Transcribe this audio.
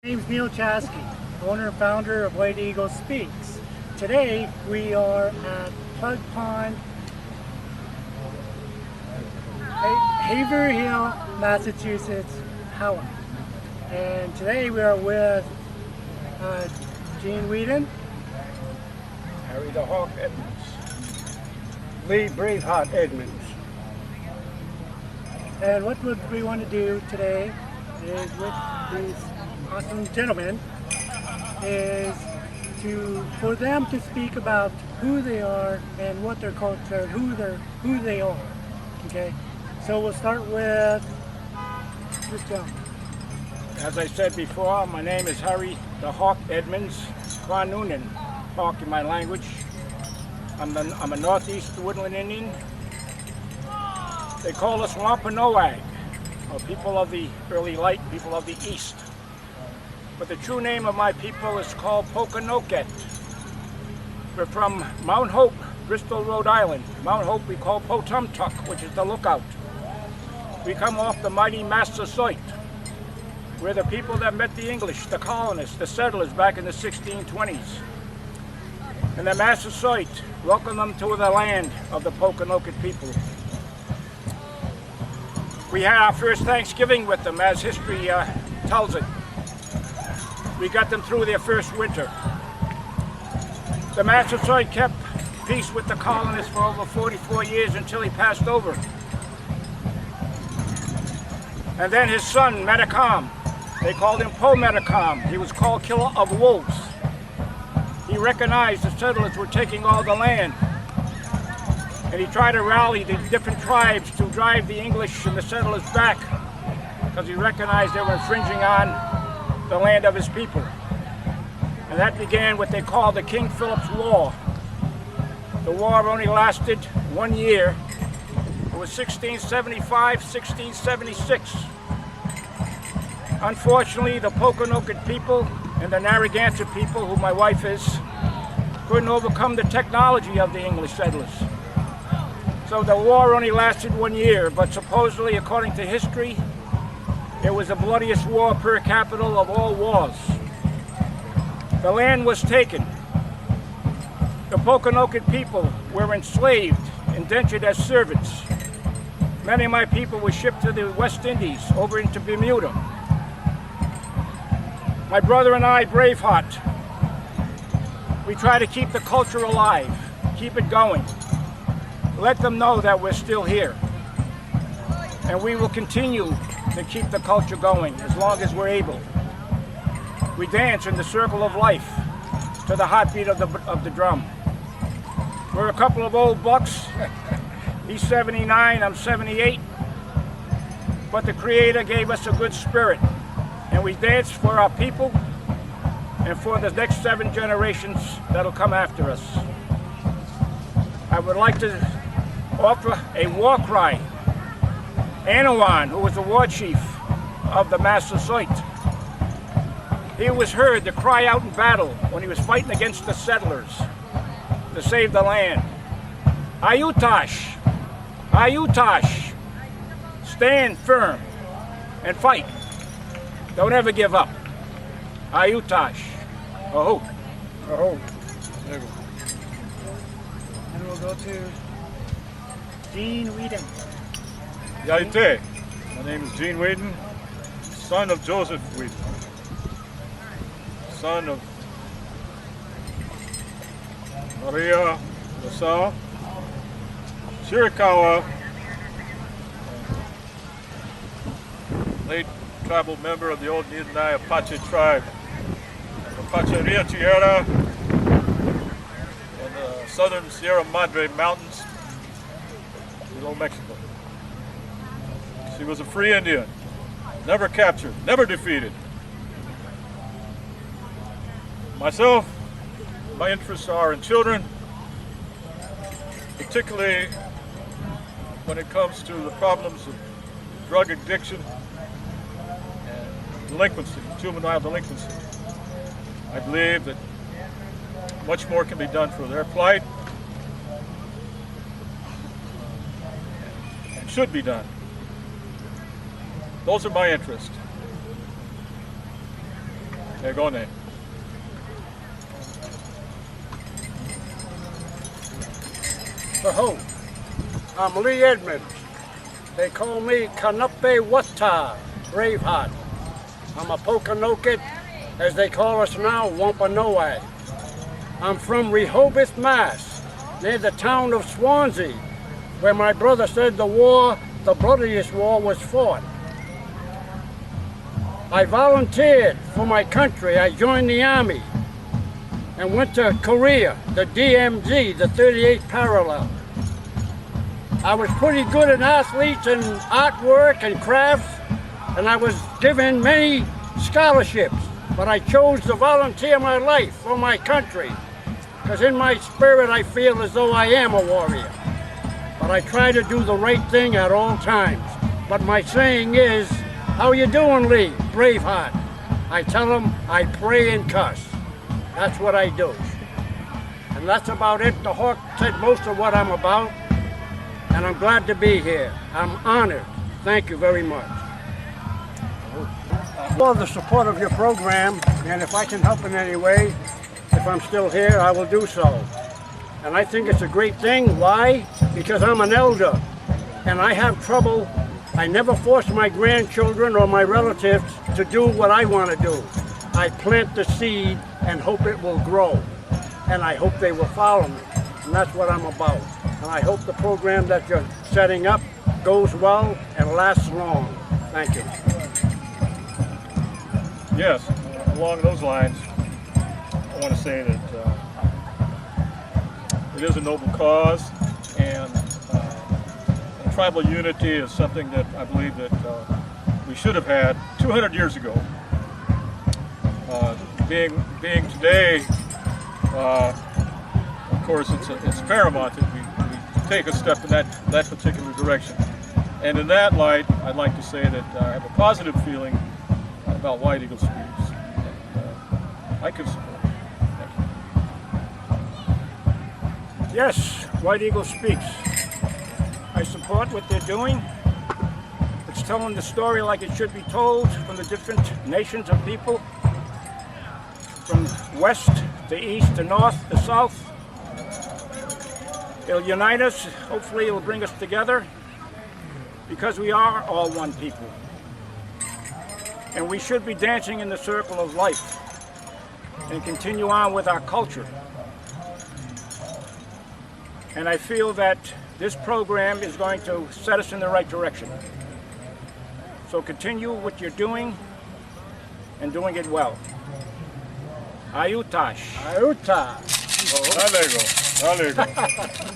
My name is Neil Chasky, owner and founder of White Eagle Speaks. Today we are at Plug Pond, Haverhill, Massachusetts, Powwow. And today we are with Gene Whedon, Harry the Hawk Edmonds, Lee Braveheart Edmonds. and what we want to do today is with these awesome gentlemen is for them to speak about who they are and what their culture, who they are. Okay, so we'll start with this gentleman. As I said before, my name is Harry the Hawk Edmonds, Quanunan, Hawk in my language. I'm a Northeast Woodland Indian. They call us Wampanoag, or people of the early light, people of the East. But the true name of my people is called Pokanoket. We're from Mount Hope, Bristol, Rhode Island. Mount Hope we call Potumtuck, which is the lookout. We come off the mighty Massasoit. We're the people that met the English, the colonists, the settlers back in the 1620s. And the Massasoit welcomed them to the land of the Pokanoket people. We had our first Thanksgiving with them, as history tells it. We got them through their first winter. The Massasoit kept peace with the colonists for over 44 years until he passed over. And then his son, Metacom, they called him Po Metacom. He was called Killer of Wolves. He recognized the settlers were taking all the land. And he tried to rally the different tribes to drive the English and the settlers back because he recognized they were infringing on the land of his people. And that began what they called the King Philip's War. The war only lasted 1 year. It was 1675, 1676. Unfortunately, the Pokanoket people and the Narragansett people, who my wife is, couldn't overcome the technology of the English settlers. So the war only lasted 1 year, but supposedly, according to history, it was the bloodiest war per capita of all wars. The land was taken. The Pokanoket people were enslaved, indentured as servants. Many of my people were shipped to the West Indies, over into Bermuda. My brother and I, Braveheart, we try to keep the culture alive, keep it going. Let them know that we're still here. And we will continue to keep the culture going as long as we're able. We dance in the circle of life to the heartbeat of the drum. We're a couple of old bucks. He's 79, I'm 78. But the Creator gave us a good spirit. And we dance for our people and for the next 7 generations that'll come after us. I would like to offer a war cry. Anawan, who was the war chief of the Massasoit, he was heard to cry out in battle when he was fighting against the settlers to save the land. Ayutash, Ayutash, stand firm and fight. Don't ever give up. Ayutash. Oh. Oh. There we go. And we'll go to Gene Whedon. Oyate. My name is Gene Whedon, son of Joseph Whedon, son of Maria LaSalle, Chiricahua, late tribal member of the old Nidinai Apache tribe, Apache Rio Tierra, in the southern Sierra Madre Mountains, Old Mexico. She was a free Indian, never captured, never defeated. Myself, my interests are in children, particularly when it comes to the problems of drug addiction and delinquency, juvenile delinquency. I believe that much more can be done for their plight and should be done. Those are my interests. Egone. Ho, I'm Lee Edmonds. They call me Kanupe Wata, Braveheart. I'm a Pokanoket, as they call us now, Wampanoag. I'm from Rehoboth, Mass, near the town of Swansea, where my brother said the bloodiest war was fought. I volunteered for my country. I joined the Army and went to Korea, the DMZ, the 38th parallel. I was pretty good at athletes and artwork and crafts, and I was given many scholarships, but I chose to volunteer my life for my country, because in my spirit I feel as though I am a warrior. But I try to do the right thing at all times. But my saying is, how you doing, Lee? Braveheart. I tell them I pray and cuss. That's what I do. And that's about it. The Hawk said most of what I'm about, and I'm glad to be here. I'm honored. Thank you very much. I love the support of your program, and if I can help in any way, if I'm still here, I will do so. And I think it's a great thing. Why? Because I'm an elder, and I have trouble. I never force my grandchildren or my relatives to do what I want to do. I plant the seed and hope it will grow, and I hope they will follow me, and that's what I'm about. And I hope the program that you're setting up goes well and lasts long. Thank you. Yes, along those lines, I want to say that it is a noble cause, and tribal unity is something that I believe that we should have had 200 years ago. Being today, of course, it's paramount that we take a step in that particular direction. And in that light, I'd like to say that I have a positive feeling about White Eagle Speaks. And, I can support it. Thank you. Yes, White Eagle Speaks. I support what they're doing. It's telling the story like it should be told from the different nations of people, from west to east to north to south. It'll unite us. Hopefully it'll bring us together, because we are all one people. And we should be dancing in the circle of life and continue on with our culture. And I feel that this program is going to set us in the right direction. So continue what you're doing and doing it well. Ayutash. Ayuta. Alego.